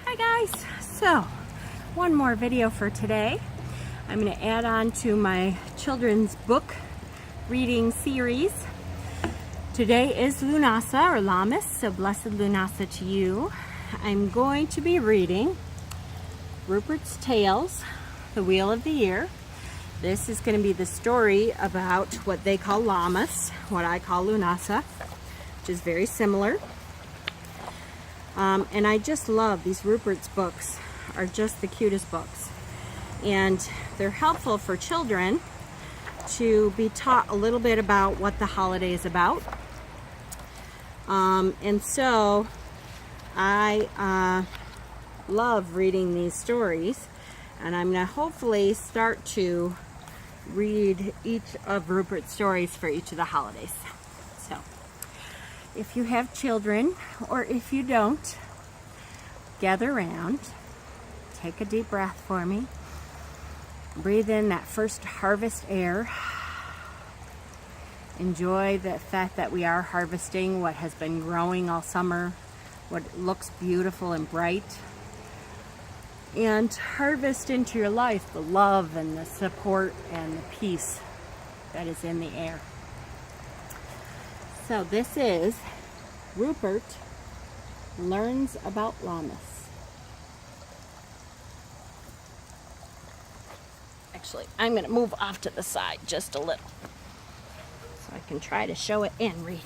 Hi guys, so one more video for today. I'm going to add on to my children's book reading series. Today is Lughnasadh or Lammas, so blessed Lughnasadh to you. I'm going to be reading Ruperts Tales, The Wheel of the Year. This is going to be the story about what they call Lammas, what I call Lughnasadh, which is very similar. And I just love these Rupert's books, are just the cutest books. And they're helpful for children to be taught a little bit about what the holiday is about. And so I love reading these stories, and I'm going to hopefully start to read each of Rupert's stories for each of the holidays. So if you have children, or if you don't, gather around, take a deep breath for me, breathe in that first harvest air, enjoy the fact that we are harvesting what has been growing all summer, what looks beautiful and bright, and harvest into your life the love and the support and the peace that is in the air. So this is Rupert Learns About Lammas. Actually, I'm going to move off to the side just a little so I can try to show it and read.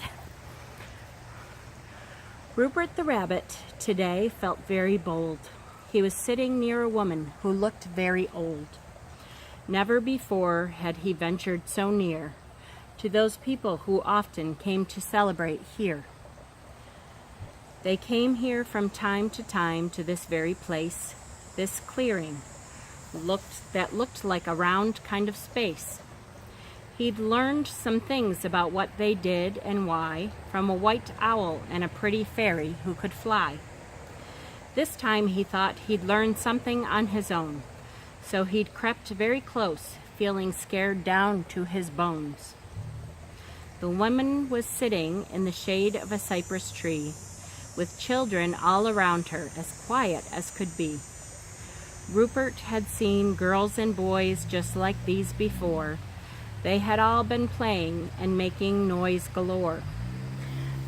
Rupert the rabbit today felt very bold. He was sitting near a woman who looked very old. Never before had he ventured so near to those people who often came to celebrate here. They came here from time to time to this very place, this clearing that looked like a round kind of space. He'd learned some things about what they did and why from a white owl and a pretty fairy who could fly. This time he thought he'd learn something on his own, so he'd crept very close, feeling scared down to his bones. The woman was sitting in the shade of a cypress tree, with children all around her, as quiet as could be. Rupert had seen girls and boys just like these before. They had all been playing and making noise galore.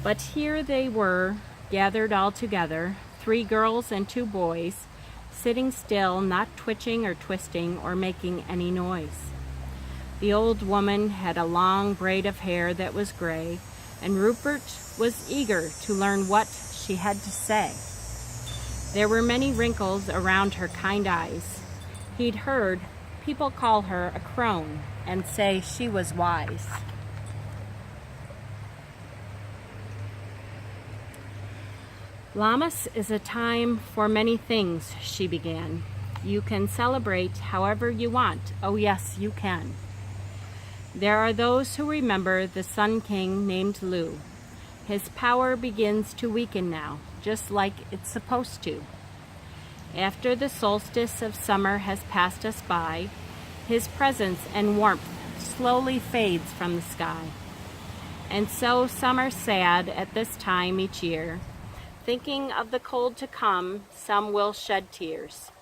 But here they were, gathered all together, 3 girls and 2 boys, sitting still, not twitching or twisting or making any noise. The old woman had a long braid of hair that was gray, and Rupert was eager to learn what she had to say. There were many wrinkles around her kind eyes. He'd heard people call her a crone and say she was wise. Lammas is a time for many things, she began. You can celebrate however you want. Oh yes, you can. There are those who remember the Sun King named Lu. His power begins to weaken now, just like it's supposed to. After the solstice of summer has passed us by, his presence and warmth slowly fades from the sky. And so some are sad at this time each year. Thinking of the cold to come, some will shed tears.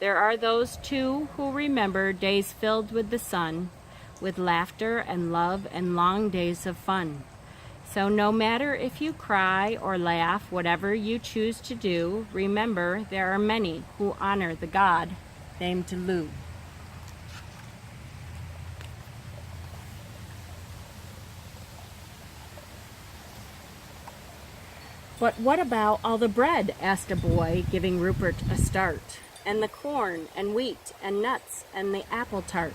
There are those too who remember days filled with the sun, with laughter and love and long days of fun. So no matter if you cry or laugh, whatever you choose to do, remember there are many who honor the god named Lu. But what about all the bread? Asked a boy, giving Rupert a start. And the corn and wheat and nuts and the apple tart.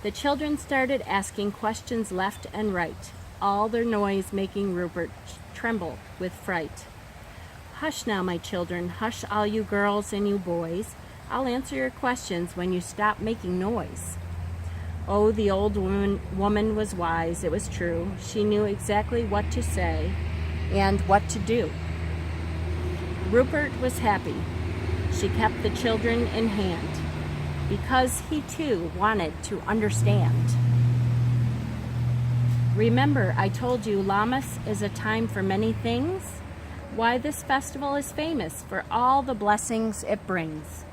The children started asking questions left and right, all their noise making Rupert tremble with fright. Hush now, my children, hush all you girls and you boys. I'll answer your questions when you stop making noise. Oh, the old woman was wise, it was true. She knew exactly what to say and what to do. Rupert was happy. She kept the children in hand, because he too wanted to understand. Remember, I told you Lammas is a time for many things. Why, this festival is famous for all the blessings it brings.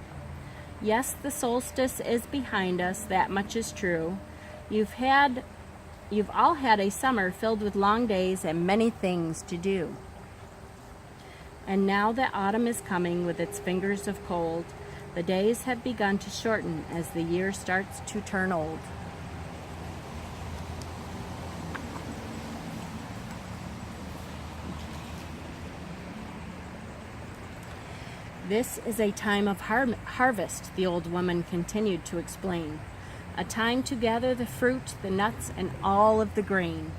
Yes, the solstice is behind us, that much is true. You've all had a summer filled with long days and many things to do. And now that autumn is coming with its fingers of cold, the days have begun to shorten as the year starts to turn old. This is a time of harvest, the old woman continued to explain. A time to gather the fruit, the nuts, and all of the grain.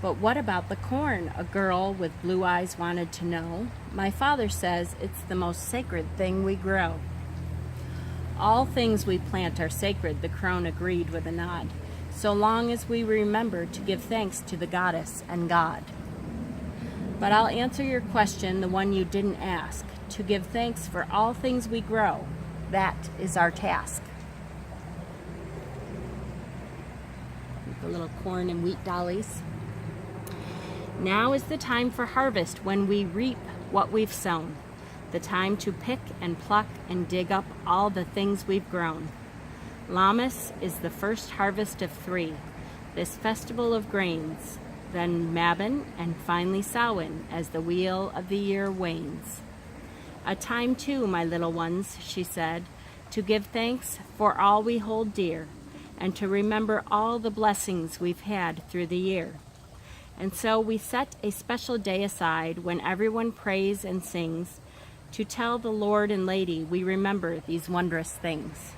But what about the corn? A girl with blue eyes wanted to know. My father says it's the most sacred thing we grow. All things we plant are sacred, the crone agreed with a nod, so long as we remember to give thanks to the goddess and God. But I'll answer your question, the one you didn't ask. To give thanks for all things we grow, that is our task. The little corn and wheat dollies. Now is the time for harvest, when we reap what we've sown. The time to pick and pluck and dig up all the things we've grown. Lammas is the first harvest of 3, this festival of grains, then Mabon, and finally Samhain as the wheel of the year wanes. A time too, my little ones, she said, to give thanks for all we hold dear, and to remember all the blessings we've had through the year. And so we set a special day aside when everyone prays and sings to tell the Lord and Lady we remember these wondrous things.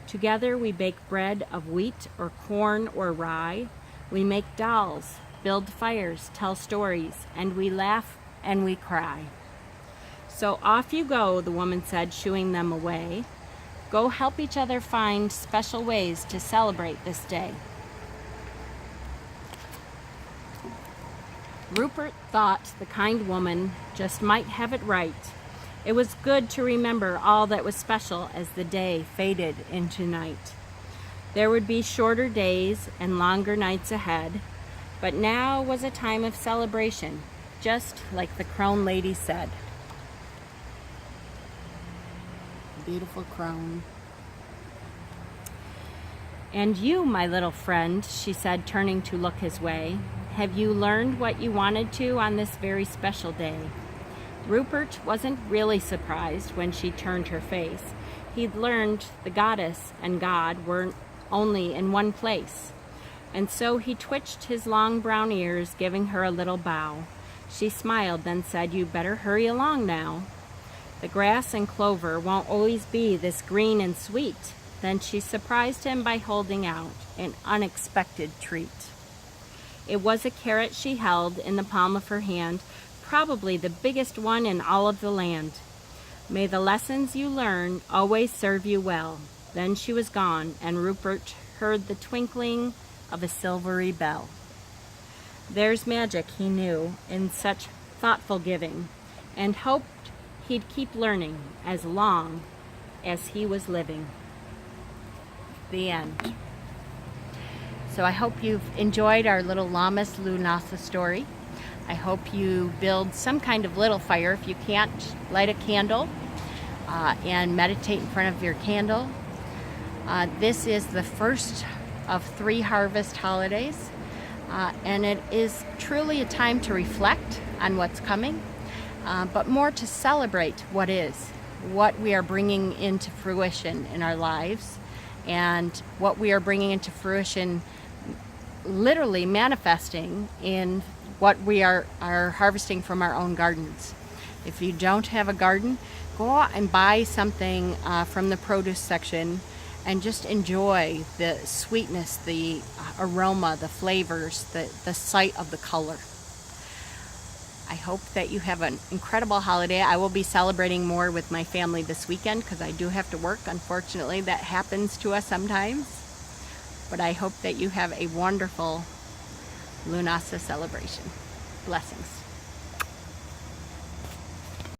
Together we bake bread of wheat or corn or rye. We make dolls, build fires, tell stories, and we laugh and we cry. So off you go, the woman said, shooing them away. Go help each other find special ways to celebrate this day. Rupert thought the kind woman just might have it right. It was good to remember all that was special as the day faded into night. There would be shorter days and longer nights ahead, but now was a time of celebration, just like the crone lady said. Beautiful crone. And you, my little friend, she said, turning to look his way, have you learned what you wanted to on this very special day? Rupert wasn't really surprised when she turned her face. He'd learned the goddess and God weren't only in one place. And so he twitched his long brown ears, giving her a little bow. She smiled, then said, you better hurry along now. The grass and clover won't always be this green and sweet. Then she surprised him by holding out an unexpected treat. It was a carrot she held in the palm of her hand, probably the biggest one in all of the land. May the lessons you learn always serve you well. Then she was gone, and Rupert heard the twinkling of a silvery bell. There's magic, he knew, in such thoughtful giving, and hoped he'd keep learning as long as he was living. The end. So I hope you've enjoyed our little Lammas Lughnasadh story. I hope you build some kind of little fire. If you can't, light a candle and meditate in front of your candle. This is the first of 3 harvest holidays, and it is truly a time to reflect on what's coming, but more to celebrate what is, what we are bringing into fruition in our lives, and what we are bringing into fruition, literally manifesting in what we are harvesting from our own gardens. If you don't have a garden, go out and buy something from the produce section and just enjoy the sweetness, the aroma, the flavors, the sight of the color. I hope that you have an incredible holiday. I will be celebrating more with my family this weekend because I do have to work. Unfortunately, that happens to us sometimes. But I hope that you have a wonderful Lughnasadh celebration. Blessings.